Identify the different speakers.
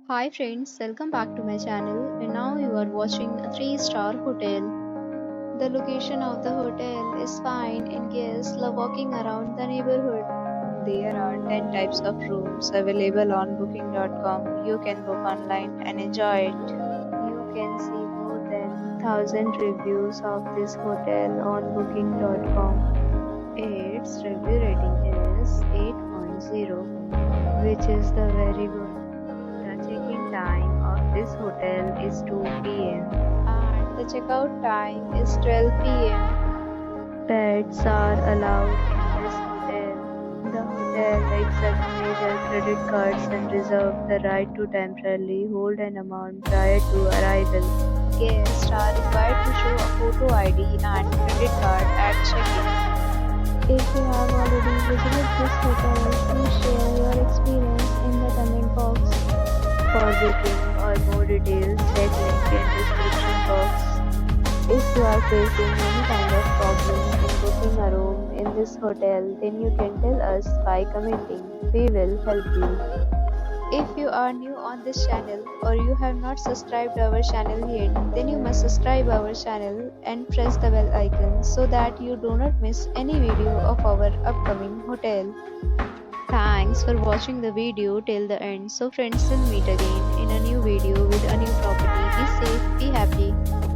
Speaker 1: Hi friends, welcome back to my channel and now you are watching a 3-star hotel. The location of the hotel is fine and guests love walking around the neighborhood. There are 10 types of rooms available on booking.com. You can book online and enjoy it. You can see more than 1000 reviews of this hotel on booking.com. Its review rating is 8.0, which is the very good. The check-in time of this hotel is 2 p.m. and the checkout time is 12 p.m. Pets are allowed in this hotel. The hotel accepts major credit cards and reserves the right to temporarily hold an amount prior to arrival. Guests are required to show a photo ID and credit card at check-in. If you have already visited this hotel, please share your experience in the comment box. For booking or more details, check link in description box. If you are facing any kind of problem in booking a room in this hotel, then you can tell us by commenting. We will help you. If you are new on this channel or you have not subscribed our channel yet, then you must subscribe our channel and press the bell icon so that you do not miss any video of our upcoming hotel. Thanks for watching the video till the end. So friends, will meet again in a new video with a new property. Be safe, be happy.